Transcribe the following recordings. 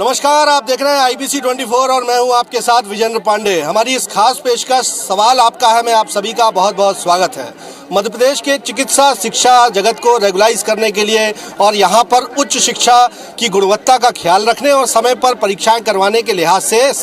नमस्कार, आप देख रहे हैं IBC 24 और मैं हूं आपके साथ विजेंद्र पांडे। हमारी इस खास पेशकश सवाल आपका है में आप सभी का बहुत बहुत स्वागत है। मध्य प्रदेश के चिकित्सा शिक्षा जगत को रेगुलाइज करने के लिए और यहां पर उच्च शिक्षा की गुणवत्ता का ख्याल रखने और समय पर परीक्षाएं करवाने के लिहाज से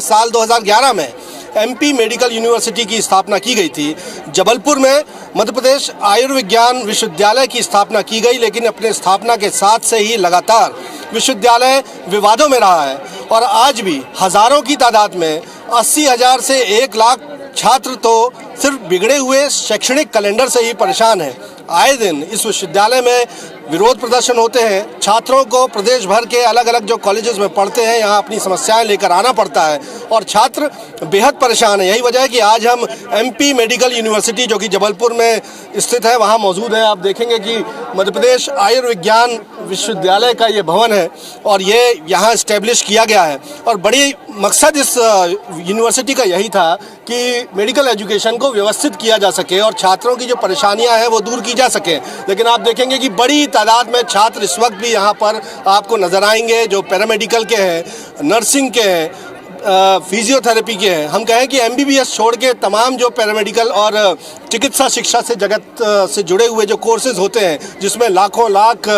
साल 2011 में MP मेडिकल यूनिवर्सिटी की स्थापना की गई थी। जबलपुर में मध्य प्रदेश आयुर्विज्ञान विश्वविद्यालय की स्थापना की गई, लेकिन अपने स्थापना के साथ से ही लगातार विश्वविद्यालय विवादों में रहा है और आज भी हजारों की तादाद में 80,000 से 1 लाख छात्र तो सिर्फ बिगड़े हुए शैक्षणिक कैलेंडर से ही परेशान हैं। आए दिन इस विश्वविद्यालय में विरोध प्रदर्शन होते हैं। छात्रों को प्रदेश भर के अलग अलग जो कॉलेजेस में पढ़ते हैं यहाँ अपनी समस्याएं लेकर आना पड़ता है और छात्र बेहद परेशान है। यही वजह है कि आज हम MP मेडिकल यूनिवर्सिटी जो कि जबलपुर में स्थित है वहाँ मौजूद हैं। आप देखेंगे कि मध्य प्रदेश आयुर्विज्ञान विश्वविद्यालय का ये भवन है और ये यहाँ इस्टेब्लिश किया गया है और बड़ी मकसद इस यूनिवर्सिटी का यही था कि मेडिकल एजुकेशन को व्यवस्थित किया जा सके और छात्रों की जो परेशानियां हैं वो दूर की जा सके। लेकिन आप देखेंगे कि बड़ी तादाद में छात्र इस वक्त भी यहाँ पर आपको नजर आएंगे, जो पैरामेडिकल के हैं, नर्सिंग के हैं, फिजियोथेरेपी के हैं। हम कहें कि MBBS छोड़ के तमाम जो पैरामेडिकल और चिकित्सा शिक्षा से जगत से जुड़े हुए जो कोर्सेज होते हैं जिसमें लाखों लाख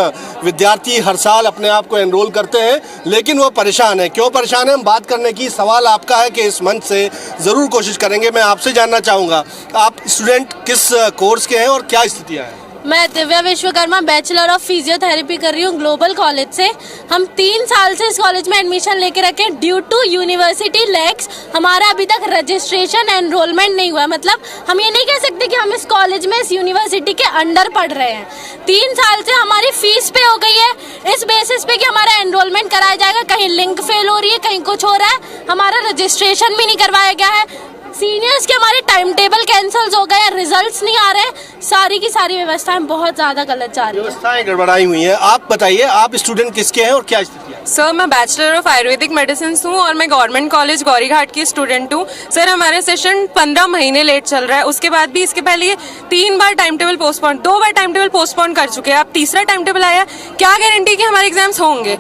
विद्यार्थी हर साल अपने आप को एनरोल करते हैं, लेकिन वो परेशान है। क्यों परेशान है, हम बात करने की सवाल आपका है कि इस मंच से ज़रूर कोशिश करेंगे। मैं आपसे जानना चाहूँगा, आप स्टूडेंट किस कोर्स के हैं और क्या स्थितियाँ हैं? मैं Divya Vishwakarma bachelor of physiotherapy कर रही हूँ ग्लोबल कॉलेज से। हम 3 साल से इस कॉलेज में एडमिशन लेके रखे। ड्यू टू यूनिवर्सिटी लैक्स हमारा अभी तक रजिस्ट्रेशन एनरोलमेंट नहीं हुआ है। मतलब हम ये नहीं कह सकते कि हम इस कॉलेज में इस यूनिवर्सिटी के अंडर पढ़ रहे हैं। 3 साल से हमारी फीस पे हो गई है इस बेसिस पे कि हमारा एनरोलमेंट कराया जाएगा। कहीं लिंक फेल हो रही है, कहीं कुछ हो रहा है, हमारा रजिस्ट्रेशन भी नहीं करवाया गया है। सीनियर्स के हमारे टाइम टेबल कैंसिल हो गए हैं, रिजल्ट्स नहीं आ रहे। सारी की सारी व्यवस्थाएं बहुत ज़्यादा गलत जा रही हैं। व्यवस्थाएं गड़बड़ाई हुई हैं। आप बताइए, आप स्टूडेंट किसके हैं और क्या स्थिति है? सर, मैं बैचलर ऑफ आयुर्वेदिक मेडिसिन हूँ और मैं गवर्नमेंट कॉलेज गौरीघाट की स्टूडेंट हूँ। सर, हमारे सेशन 15 महीने लेट चल रहा है। उसके बाद भी इसके पहले ये 3 बार टाइम टेबल पोस्टपोन, 2 बार टाइम टेबल पोस्टपोन कर चुके हैं। अब तीसरा टाइम टेबल आया, क्या गारंटी कि हमारे एग्जाम्स होंगे?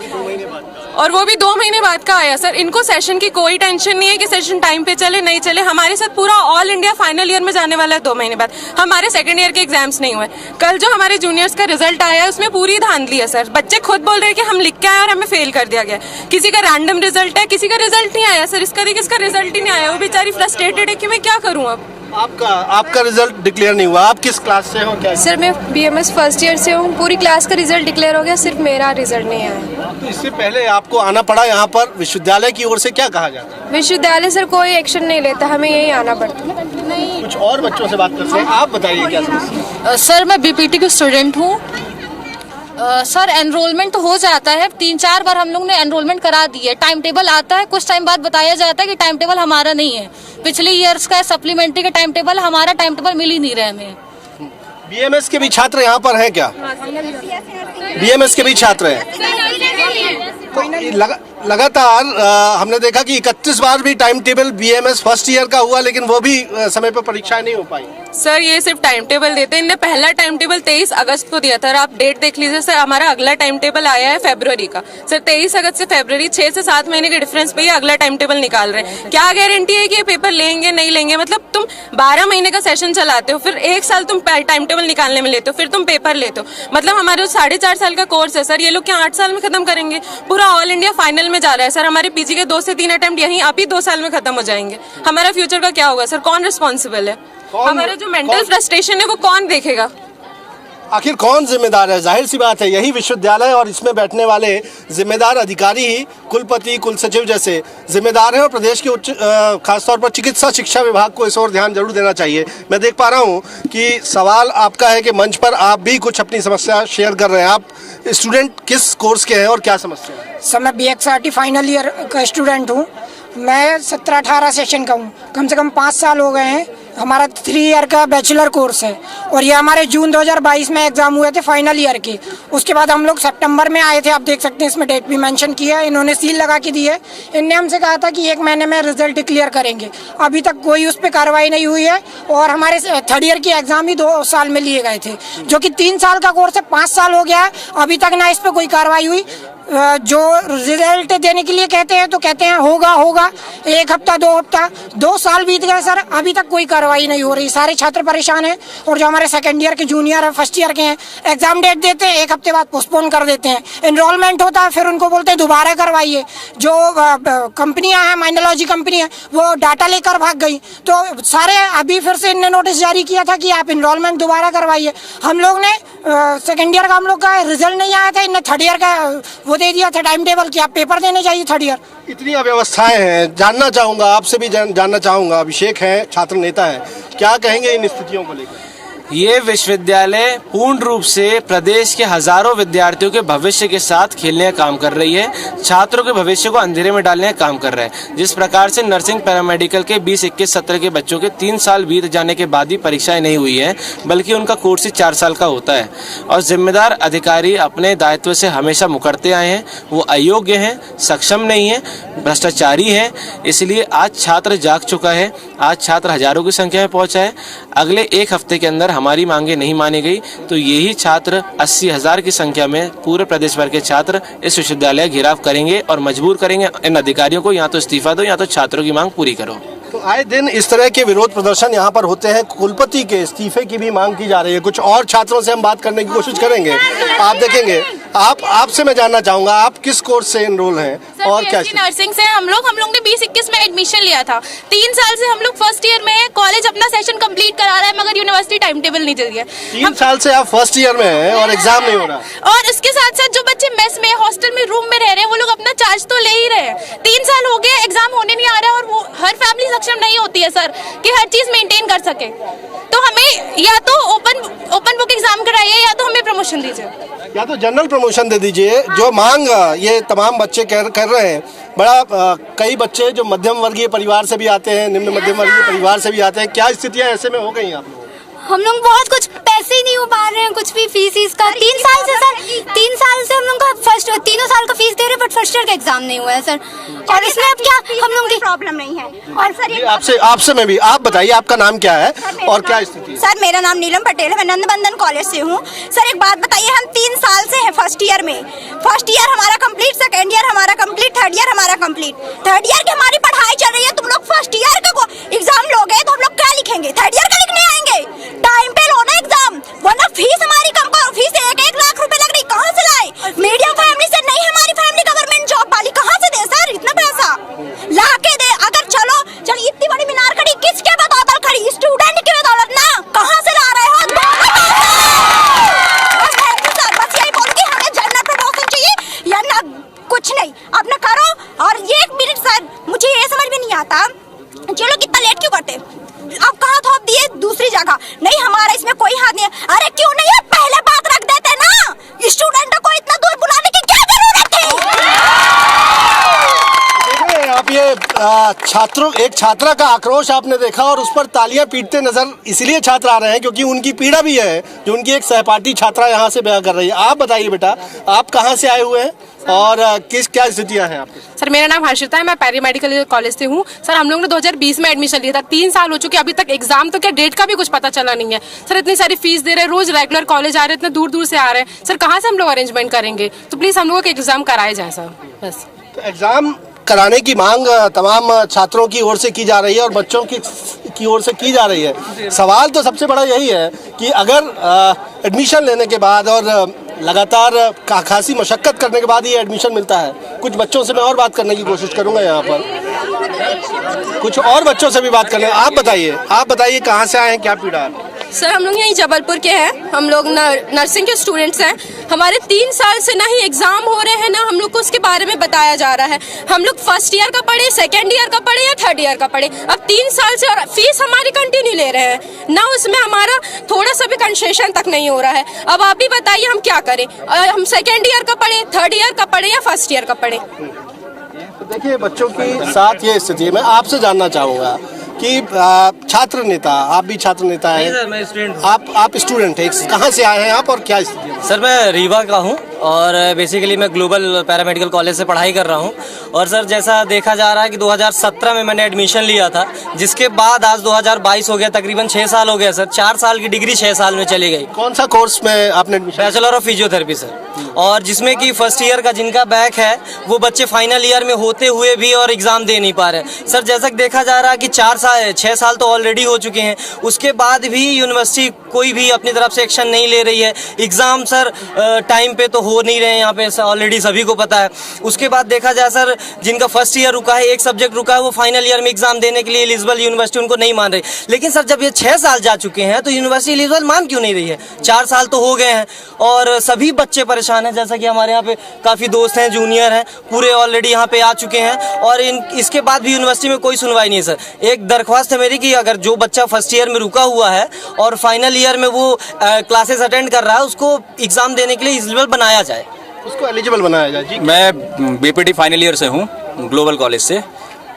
और वो भी 2 महीने बाद का आया। सर, इनको सेशन की कोई टेंशन नहीं है कि सेशन टाइम पे चले नहीं चले। हमारे साथ पूरा ऑल इंडिया फाइनल ईयर में जाने वाला है 2 महीने बाद। हमारे सेकंड ईयर के एग्जाम्स नहीं हुए। कल जो हमारे जूनियर्स का रिजल्ट आया है उसमें पूरी धांधली है सर। बच्चे खुद बोल रहे हैं कि हम लिख के आए और हमें फेल कर दिया गया। किसी का रैंडम रिजल्ट है, किसी का रिजल्ट नहीं आया सर। इसका रिजल्ट ही नहीं आया। वो बेचारी फ्रस्ट्रेटेड है कि मैं क्या करूँ अब। आपका रिजल्ट डिक्लेयर नहीं हुआ। आप किस क्लास से हो? क्या सर, मैं BMS फर्स्ट ईयर से हूँ। पूरी क्लास का रिजल्ट डिक्लेयर हो गया, सिर्फ मेरा रिजल्ट नहीं आया। तो इससे पहले आपको आना पड़ा यहाँ पर। विश्वविद्यालय की ओर से क्या कहा जाता है? विश्वविद्यालय सर कोई एक्शन नहीं लेता, हमें यही आना पड़ता है। कुछ और बच्चों से बात करते हैं। आप बताइए क्या समस्या? सर, मैं BPT की स्टूडेंट हूँ। सर, एनरोलमेंट तो हो जाता है, 3-4 बार हम लोग ने एनरोलमेंट करा दी है। टाइम टेबल आता है, कुछ टाइम बाद बताया जाता है कि टाइम टेबल हमारा नहीं है। पिछले ईयर्स का सप्लीमेंट्री का टाइम टेबल, हमारा टाइम टेबल मिल ही नहीं रहा हमें। BMS के भी छात्र यहाँ पर हैं क्या? BMS के भी छात्र हैं। तो लगातार हमने देखा कि 31 बार भी time table BMS first year का हुआ, लेकिन वो भी समय पर परीक्षाएं नहीं हो पाई। सर, ये सिर्फ टाइम टेबल देते हैं। इनने पहला टाइम टेबल 23 अगस्त को दिया था। आप डेट देख लीजिए सर, हमारा अगला टाइम टेबल आया है फरवरी का। सर, 23 अगस्त से फरवरी 6 से 7 महीने के डिफरेंस पे ही अगला टाइम टेबल निकाल रहे हैं। क्या गारंटी है कि ये पेपर लेंगे नहीं लेंगे? मतलब तुम 12 महीने का सेशन चलाते हो, फिर 1 साल तुम टाइम टेबल निकालने में लेते हो, फिर तुम पेपर लेते हो। मतलब हमारे 4.5 साल का कोर्स है सर, ये लोग क्या 8 साल में खत्म करेंगे? पूरा ऑल इंडिया फाइनल में जा रहा है सर। हमारे PG के 2 से 3 अटेम्प्ट यहीं आप ही 2 साल में खत्म हो जाएंगे। हमारा फ्यूचर का क्या होगा सर? कौन रिस्पॉन्सिबल है? हमारा जो मेंटल फ्रस्ट्रेशन है वो कौन देखेगा? आखिर कौन जिम्मेदार है? जाहिर सी बात है यही विश्वविद्यालय और इसमें बैठने वाले जिम्मेदार अधिकारी ही कुलपति, कुलसचिव जैसे जिम्मेदार हैं और प्रदेश के उच्च खासतौर पर चिकित्सा शिक्षा विभाग को इस ओर ध्यान जरूर देना चाहिए। मैं देख पा रहा हूँ कि सवाल आपका है कि मंच पर आप भी कुछ अपनी समस्या शेयर कर रहे हैं। आप स्टूडेंट किस कोर्स के हैं और क्या समस्या है? सर, मैं BXRT फाइनल ईयर का स्टूडेंट हूँ। मैं 17-18 सेशन का हूँ। कम से कम 5 साल हो गए हैं हमारा 3 ईयर का बैचलर कोर्स है और ये हमारे जून 2022 में एग्ज़ाम हुए थे फाइनल ईयर के। उसके बाद हम लोग सितंबर में आए थे, आप देख सकते हैं इसमें डेट भी मेंशन की है, इन्होंने सील लगा के दी है। इनने हमसे कहा था कि 1 महीने में रिजल्ट डिक्लेयर करेंगे, अभी तक कोई उस पर कार्रवाई नहीं हुई है। और हमारे 3rd ईयर की एग्ज़ाम भी 2 साल में लिए गए थे, जो कि 3 साल का कोर्स है, 5 साल हो गया है, अभी तक ना इस पर कोई कार्रवाई हुई। जो रिजल्ट देने के लिए कहते हैं तो कहते हैं होगा होगा, 1 हफ्ता 2 हफ्ता 2 साल बीत गए सर, अभी तक कोई कार्रवाई नहीं हो रही। सारे छात्र परेशान हैं और जो हमारे 2nd ईयर के जूनियर और 1st ईयर के हैं, एग्जाम डेट देते हैं, 1 हफ्ते बाद पोस्टपोन कर देते हैं। इनरोलमेंट होता है, फिर उनको बोलते हैं दोबारा करवाइए। जो कंपनियां हैं, माइनोलॉजी कंपनी है, वो डाटा लेकर भाग गई, तो सारे अभी फिर से इनने नोटिस जारी किया था कि आप इनरोलमेंट दोबारा करवाइए। हम लोग ने 2nd ईयर का हम लोग का रिजल्ट नहीं आया था, इनने 3rd ईयर का वो दे दिया था टाइम टेबल कि आप पेपर देने चाहिए 3rd ईयर। इतनी अव्यवस्थाएं हैं, जानना चाहूंगा आपसे भी जानना चाहूंगा, अभिषेक हैं, छात्र नेता हैं, क्या कहेंगे इन स्थितियों को लेकर? ये विश्वविद्यालय पूर्ण रूप से प्रदेश के हजारों विद्यार्थियों के भविष्य के साथ खेलने का काम कर रही है, छात्रों के भविष्य को अंधेरे में डालने का काम कर रहा है। जिस प्रकार से नर्सिंग पैरामेडिकल के 20-21 सत्र के बच्चों के 3 साल बीत जाने के बाद ही परीक्षाएं नहीं हुई हैं, बल्कि उनका कोर्स ही 4 साल का होता है और जिम्मेदार अधिकारी अपने दायित्व से हमेशा मुकरते आए हैं। वो अयोग्य हैं, सक्षम नहीं है, भ्रष्टाचारी हैं, इसलिए आज छात्र जाग चुका है। आज छात्र हजारों की संख्या में पहुंचा है। अगले 1 हफ्ते के अंदर हमारी मांगे नहीं मानी गई तो यही छात्र 80,000 की संख्या में पूरे प्रदेश भर के छात्र इस विश्वविद्यालय घेराव करेंगे और मजबूर करेंगे इन अधिकारियों को या तो इस्तीफा दो या तो छात्रों की मांग पूरी करो। तो आए दिन इस तरह के विरोध प्रदर्शन यहाँ पर होते हैं, कुलपति के इस्तीफे की भी मांग की जा रही है। कुछ और छात्रों से हम बात करने की कोशिश करेंगे, आप देखेंगे। आपसे मैं जानना चाहूंगा, आप किस कोर्स से एनरोल हैं और क्या? नर्सिंग से हम लोग ने 2021 में एडमिशन लिया था। 3 साल से हम लोग 1st ईयर में है, कॉलेज अपना सेशन कंप्लीट करा रहा है, मगर यूनिवर्सिटी टाइम टेबल नहीं दे रही है। 3 साल से आप 1st ईयर में हैं और एग्जाम नहीं हो रहा। और इसके साथ साथ जो बच्चे मेस में, हॉस्टल में, रूम में रह रहे हैं, वो लोग अपना चार्ज तो ले ही रहे हैं। 3 साल हो गए, एग्जाम होने नहीं आ रहा है और वो हर फैमिली सक्षम नहीं होती है सर कि हर चीज मेंटेन कर सके। तो हमें या तो ओपन बुक एग्जाम कराइए या तो हमें प्रमोशन दीजिए, या तो जनरल प्रमोशन दे दीजिए। जो मांग ये तमाम बच्चे कर रहे हैं, बड़ा कई बच्चे जो मध्यम वर्गीय परिवार से भी आते हैं, निम्न मध्यम वर्गीय परिवार से भी आते हैं, क्या स्थितियां ऐसे में हो गई आप लोग? हम लोग बहुत कुछ पैसे ही नहीं हो पा रहे हैं, कुछ भी फीस का 3 साल से सर, 3 साल से हम लोग का तीनों साल का फीस दे रहे हैं, बट 1st ईयर का एग्जाम नहीं हुआ है सर। और इसमें अब क्या हम लोग की प्रॉब्लम नहीं है। और सर आपसे मैं भी, आप बताइए आपका नाम क्या है और क्या स्थिति है? सर मेरा नाम नीलम पटेल है, मैं नंद बंधन कॉलेज से हूँ। सर एक बात बताइए, हम 3 साल से हैं 1st ईयर में। 1st ईयर हमारा कंप्लीट, 2nd ईयर हमारा कंप्लीट, 3rd ईयर हमारा कंप्लीट। 3rd ईयर की हमारी पढ़ाई चल रही है, तुम लोग 1st ईयर का एग्जाम लोगे तो हम लोग क्या लिखेंगे? 3rd ईयर का लिखने आएंगे? टाइम पे लो ना एग्जाम, वरना फीस हमारी कम करो। फीस 1 लाख रुपए लग रही, कहाँ से लाए? मीडियम फैमिली से नहीं, हमारी फैमिली गवर्नमेंट जॉब वाली, कहाँ से दे सर इतना पैसा? ला के दे। अगर चलो इतनी बड़ी मीनार खड़ी किसके बदौलत खड़ी? स्टूडेंट की बदौलत ना, कहाँ से ला रहे हो? बस यही बोलूंगी, हमें जनरल प्रमोशन चाहिए या ना कुछ नहीं, अब ना करो। और 1 मिनट सर, मुझे ये समझ में नहीं आता, चलो कितना लेट क्यों करते? अब कहाँ थोप दिए दूसरी जगह? नहीं, हमारा इसमें कोई हाथ नहीं है। अरे क्यों नहीं है, पहले बात रख देते ना, स्टूडेंटों को इतना दूर बुलाने की क्या जरूरत थी? आप ये एक छात्रा का आक्रोश आपने देखा और उस पर तालियां पीटते नजर इसलिए छात्र आ रहे हैं क्योंकि उनकी पीड़ा भी है जो उनकी एक सहपाठी छात्रा यहाँ से बयां कर रही है। आप बताइए बेटा, आप कहाँ से आए हुए हैं और क्या स्थितियां हैं आपकी? सर मेरा नाम हर्षिता है, मैं पैरामेडिकल कॉलेज से हूँ। सर हम लोग ने 2020 में एडमिशन लिया था, 3 साल हो चुके, अभी तक एग्जाम तो क्या डेट का भी कुछ पता चला नहीं है। सर इतनी सारी फीस दे रहे हैं, रोज रेगुलर कॉलेज आ रहे हैं, इतने दूर दूर से आ रहे हैं, सर कहाँ से हम लोग अरेंजमेंट करेंगे? तो प्लीज हम लोगों के एग्जाम कराए जाए सर, बस। तो एग्जाम कराने की मांग तमाम छात्रों की ओर से की जा रही है और बच्चों की ओर से की जा रही है। सवाल तो सबसे बड़ा यही है कि अगर एडमिशन लेने के बाद और लगातार खासी मशक्कत करने के बाद ये एडमिशन मिलता है, कुछ बच्चों से मैं और बात करने की कोशिश करूंगा यहाँ पर, कुछ और बच्चों से भी बात करने। आप बताइए कहाँ से आए हैं, क्या पीड़ा है? सर हम लोग यहीं जबलपुर के हैं, हम लोग नर्सिंग के स्टूडेंट्स हैं। हमारे 3 साल से ना ही एग्जाम हो रहे हैं, ना हम लोग को उसके बारे में बताया जा रहा है। हम लोग 1st ईयर का पढ़े, 2nd ईयर का पढ़े या 3rd ईयर का पढ़े, अब 3 साल से और फीस हमारी कंटिन्यू ले रहे हैं ना, उसमें हमारा थोड़ा सा भी कंसेशन तक नहीं हो रहा है। अब आप ही बताइए हम क्या करें? हम 2nd ईयर का पढ़े, 3rd ईयर का पढ़े या 1st ईयर का पढ़े? देखिए बच्चों के साथ ये स्थिति है। मैं आपसे जानना चाहूँगा, कि छात्र नेता, आप भी छात्र नेता हैं। सर मैं स्टूडेंट हूँ। आप स्टूडेंट हैं, कहाँ से आए हैं आप और क्या स्थिति है? सर मैं रीवा का हूँ और बेसिकली मैं ग्लोबल पैरामेडिकल कॉलेज से पढ़ाई कर रहा हूँ। और सर जैसा देखा जा रहा है कि 2017 में मैंने एडमिशन लिया था, जिसके बाद आज 2022 हो गया, तकरीबन 6 साल हो गया सर। 4 साल की डिग्री 6 साल में चली गई। कौन सा कोर्स में आपने admission? Bachelor of physiotherapy sir. और जिसमें कि फर्स्ट ईयर का जिनका बैक है वो बच्चे फाइनल ईयर में होते हुए भी और एग्जाम दे नहीं पा रहे सर। जैसा कि देखा जा रहा है कि 6 साल तो ऑलरेडी हो चुके हैं, उसके बाद भी यूनिवर्सिटी कोई भी अपनी तरफ से एक्शन नहीं ले रही है। एग्जाम सर टाइम पे तो हो नहीं रहे हैं यहाँ पे, ऑलरेडी सभी को पता है। उसके बाद देखा जाए सर, जिनका फर्स्ट ईयर रुका है, एक सब्जेक्ट रुका है, वो फाइनल ईयर में एग्जाम देने के लिए एलिजिबल यूनिवर्सिटी उनको नहीं मान रही। लेकिन सर जब ये 6 साल जा चुके हैं तो यूनिवर्सिटी एलिजिबल मान क्यों नहीं रही है? 4 साल तो हो गए हैं और सभी बच्चे परेशान हैं। जैसा कि हमारे यहाँ पे काफ़ी दोस्त हैं, जूनियर हैं, पूरे ऑलरेडी यहाँ पे आ चुके हैं और इसके बाद भी यूनिवर्सिटी में कोई सुनवाई नहीं है सर। एक दरख्वास्त है मेरी कि अगर जो बच्चा फर्स्ट ईयर में रुका हुआ है और फाइनल ईयर में वो क्लासेस अटेंड कर रहा है, उसको एग्जाम देने के लिए एलिजिबल बनाया जाए, उसको एलिजिबल बनाया जाए। जी, मैं बीपीटी फाइनल ईयर से हूँ, ग्लोबल कॉलेज से।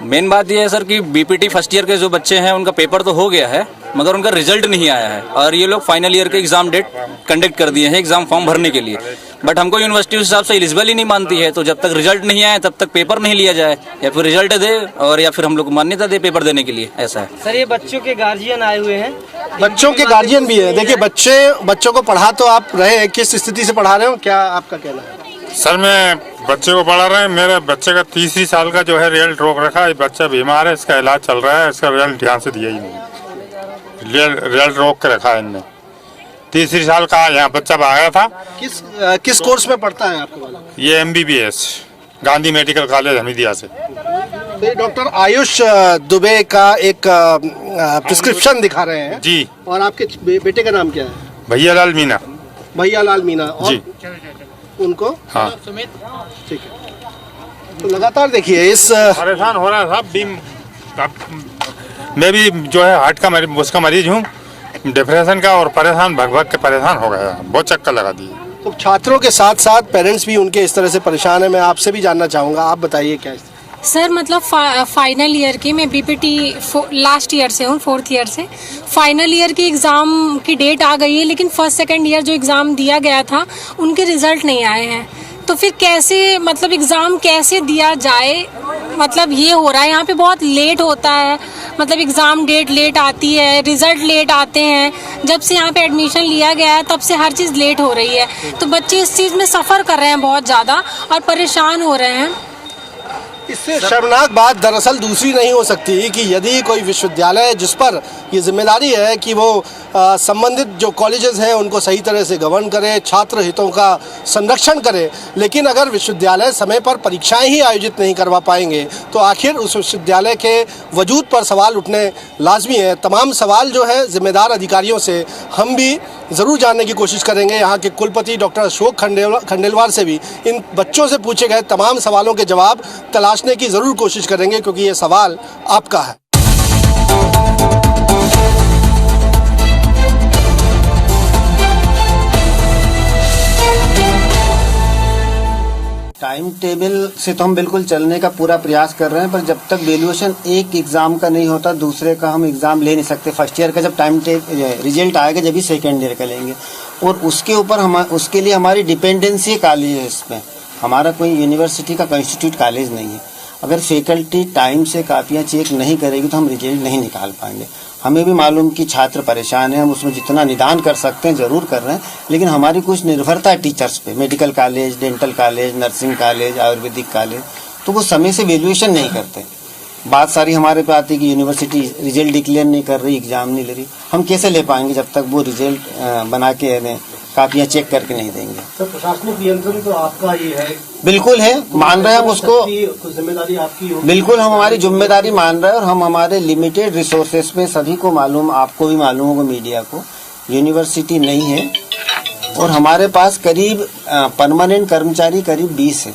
मेन बात यह है सर कि बीपीटी फर्स्ट ईयर के जो बच्चे हैं उनका पेपर तो हो गया है मगर उनका रिजल्ट नहीं आया है और ये लोग फाइनल ईयर के एग्जाम डेट कंडक्ट कर दिए हैं एग्जाम फॉर्म भरने के लिए। बट हमको यूनिवर्सिटी उस हिसाब से एलिजिबल ही नहीं मानती है, तो जब तक रिजल्ट नहीं आए तब तक पेपर नहीं लिया जाए, या फिर रिजल्ट दे और या फिर हम लोग मान्यता दे पेपर देने के लिए। ऐसा है सर। ये बच्चों के गार्जियन आए हुए हैं, बच्चों के गार्जियन भी है। देखिए बच्चों को पढ़ा तो आप रहे हैं, किस स्थिति से पढ़ा रहे हो, क्या आपका कहना है? सर मैं बच्चे को पढ़ा रहे हैं। मेरे बच्चे का 3 साल का जो है रिजल्ट रोक रखा है। बच्चा बीमार है, इसका इलाज चल रहा है, इसका रिजल्ट ध्यान से दिया ही नहीं, रिजल्ट रोक के रखा है इनने। 3 साल का यहाँ बच्चा आया था। किस कोर्स में पढ़ता है आपके वाला? ये MBBS Gandhi medical college Hamidia से। तो डॉक्टर आयुष दुबे का एक प्रिस्क्रिप्शन दिखा रहे हैं जी। और आपके बेटे का नाम क्या है? भैयालाल मीना। भैयालाल मीना। और जी उनको? हाँ ठीक है। तो लगातार देखिए इस परेशान हो रहा है साहब। मैं भी जो है हार्ट का उसका मरीज हूँ, डिप्रेशन का, और परेशान भग के परेशान हो गया, बहुत चक्कर लगा दिए। तो छात्रों के साथ साथ पेरेंट्स भी उनके इस तरह से परेशान है। मैं आपसे भी जानना चाहूँगा, आप बताइए क्या है? सर मतलब फाइनल ईयर की, मैं बीपीटी लास्ट ईयर से हूँ, 4th ईयर से। फाइनल ईयर की एग्ज़ाम की डेट आ गई है, लेकिन फर्स्ट सेकंड ईयर जो एग्ज़ाम दिया गया था उनके रिज़ल्ट नहीं आए हैं। तो फिर कैसे मतलब एग्ज़ाम कैसे दिया जाए? मतलब ये हो रहा है यहाँ पे, बहुत लेट होता है, मतलब एग्ज़ाम डेट लेट आती है, रिज़ल्ट लेट आते हैं। जब से यहाँ पे एडमिशन लिया गया है तब से हर चीज़ लेट हो रही है, तो बच्चे इस चीज़ में सफ़र कर रहे हैं बहुत ज़्यादा और परेशान हो रहे हैं। इससे शर्मनाक बात दरअसल दूसरी नहीं हो सकती कि यदि कोई विश्वविद्यालय जिस पर ये जिम्मेदारी है कि वो संबंधित जो कॉलेजेस हैं उनको सही तरह से गवर्न करे, छात्र हितों का संरक्षण करे, लेकिन अगर विश्वविद्यालय समय पर परीक्षाएं ही आयोजित नहीं करवा पाएंगे तो आखिर उस विश्वविद्यालय के वजूद पर सवाल उठने लाजमी है। तमाम सवाल जो है जिम्मेदार अधिकारियों से हम भी ज़रूर जानने की कोशिश करेंगे। यहाँ के कुलपति डॉक्टर अशोक खंडेलवाल से भी इन बच्चों से पूछे गए तमाम सवालों के जवाब तलाशने की ज़रूर कोशिश करेंगे, क्योंकि ये सवाल आपका है। टाइम टेबल से तो हम बिल्कुल चलने का पूरा प्रयास कर रहे हैं, पर जब तक वैल्यूएशन एक एग्जाम का नहीं होता दूसरे का हम एग्जाम ले नहीं सकते। फर्स्ट ईयर का जब टाइम रिजल्ट आएगा जब भी सेकेंड ईयर का लेंगे, और उसके ऊपर उसके लिए हमारी डिपेंडेंसी कॉलेज है। इसमें हमारा कोई यूनिवर्सिटी का कंस्टिट्यूट कॉलेज नहीं है। अगर फैकल्टी टाइम से कापियाँ चेक नहीं करेगी तो हम रिजल्ट नहीं निकाल पाएंगे। हमें भी मालूम कि छात्र परेशान हैं, हम उसमें जितना निदान कर सकते हैं ज़रूर कर रहे हैं, लेकिन हमारी कुछ निर्भरता है टीचर्स पे। Medical college, dental college, nursing college, Ayurvedic college, तो वो समय से वैल्यूएशन नहीं करते। बात सारी हमारे पे आती है कि यूनिवर्सिटी रिजल्ट डिक्लेयर नहीं कर रही, एग्जाम नहीं ले रही। हम कैसे ले पाएंगे जब तक वो रिजल्ट बना के कापियाँ चेक करके नहीं देंगे। तो प्रशासनिक नियंत्रण तो आपका ही है। बिल्कुल है, मान रहे हैं हम उसको, जिम्मेदारी आपकी होगी। बिल्कुल हम हमारी जिम्मेदारी मान रहे हैं, और हम हमारे लिमिटेड रिसोर्सेस में, सभी को मालूम, आपको भी मालूम होगा, मीडिया को, यूनिवर्सिटी नहीं है और हमारे पास करीब परमानेंट कर्मचारी करीब 20 है।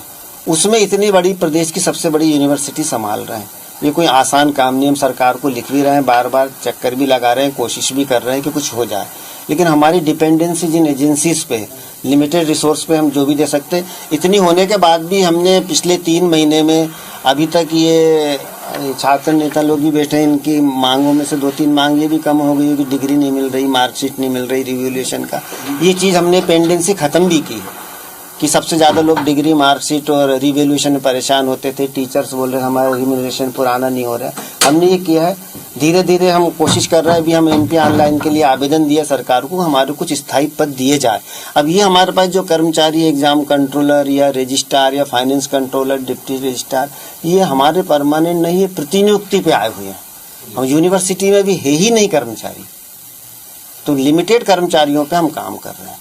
उसमें इतनी बड़ी प्रदेश की सबसे बड़ी यूनिवर्सिटी संभाल रहे हैं। ये कोई आसान काम नहीं। हम सरकार को लिख भी रहे हैं, बार बार चक्कर भी लगा रहे हैं, कोशिश भी कर रहे हैं कि कुछ हो जाए, लेकिन हमारी डिपेंडेंसी जिन एजेंसीज पे, लिमिटेड रिसोर्स पे हम जो भी दे सकते हैं। इतनी होने के बाद भी हमने पिछले 3 महीने में अभी तक ये छात्र नेता लोग भी बैठे हैं, इनकी मांगों में से 2-3 मांग ये भी कम हो गई है कि डिग्री नहीं मिल रही, मार्कशीट नहीं मिल रही, रिवोल्यूशन का ये चीज़ हमने पेंडेंसी ख़त्म भी की है कि सबसे ज़्यादा लोग डिग्री, मार्कशीट और रिवोल्यूशन में परेशान होते थे। टीचर्स बोल रहे हैं हमारा रिम्यूनरेशन पुराना नहीं हो रहा है। हमने ये किया है, धीरे धीरे हम कोशिश कर रहे हैं। अभी हम MP ऑनलाइन के लिए आवेदन दिया सरकार को, हमारे कुछ स्थायी पद दिए जाए। अब ये हमारे पास जो कर्मचारी एग्जाम कंट्रोलर या रजिस्ट्रार या फाइनेंस कंट्रोलर, डिप्टी रजिस्ट्रार, ये हमारे परमानेंट नहीं है, प्रतिनियुक्ति पे आए हुए हैं। हम यूनिवर्सिटी में भी है ही नहीं कर्मचारी, तो लिमिटेड कर्मचारियों पे हम काम कर रहे हैं।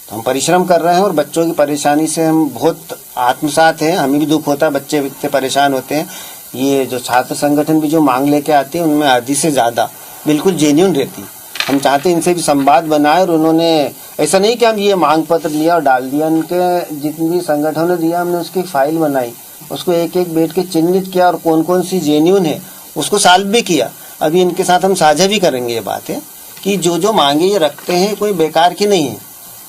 तो हम परिश्रम कर रहे हैं और बच्चों की परेशानी से हम बहुत आत्मसात हैं। हमें भी दुख होता है, बच्चे इतने परेशान होते हैं। ये जो छात्र संगठन भी जो मांग लेके आते हैं उनमें आधी से ज़्यादा बिल्कुल जेन्युइन रहती। हम चाहते हैं इनसे भी संवाद बनाए और उन्होंने ऐसा नहीं कि हम ये मांग पत्र लिया और डाल दिया। उनके जितनी भी संगठनों ने दिया हमने उसकी फाइल बनाई, उसको एक एक बैठ के चिन्हित किया और कौन कौन सी जेन्युइन है उसको सॉल्व भी किया। अभी इनके साथ हम साझा भी करेंगे ये बात है कि जो जो मांगे ये रखते हैं कोई बेकार की नहीं है,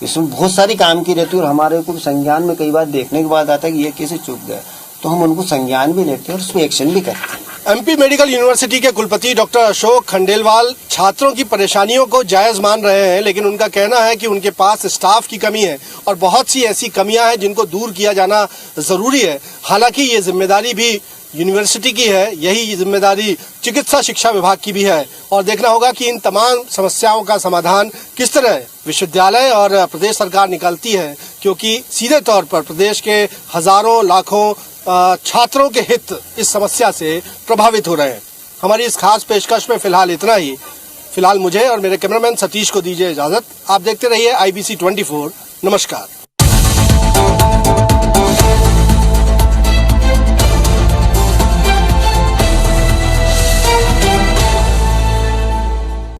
इसमें बहुत सारी काम की रहती है। और हमारे को संज्ञान में कई बार देखने के बाद आता है कि ये कैसे चूक गए, तो हम उनको संज्ञान भी लेते हैं और उस पर एक्शन भी करते हैं। MP मेडिकल यूनिवर्सिटी के कुलपति डॉक्टर अशोक खंडेलवाल छात्रों की परेशानियों को जायज मान रहे हैं, लेकिन उनका कहना है कि उनके पास स्टाफ की कमी है और बहुत सी ऐसी कमियां हैं जिनको दूर किया जाना जरूरी है। हालांकि ये जिम्मेदारी भी यूनिवर्सिटी की है, यही जिम्मेदारी चिकित्सा शिक्षा विभाग की भी है और देखना होगा कि इन तमाम समस्याओं का समाधान किस तरह विश्वविद्यालय और प्रदेश सरकार निकालती है, क्योंकि सीधे तौर पर प्रदेश के हजारों लाखों छात्रों के हित इस समस्या से प्रभावित हो रहे हैं। हमारी इस खास पेशकश में फिलहाल इतना ही। फिलहाल मुझे और मेरे कैमरामैन सतीश को दीजिए इजाजत। आप देखते रहिए IBC 24। नमस्कार।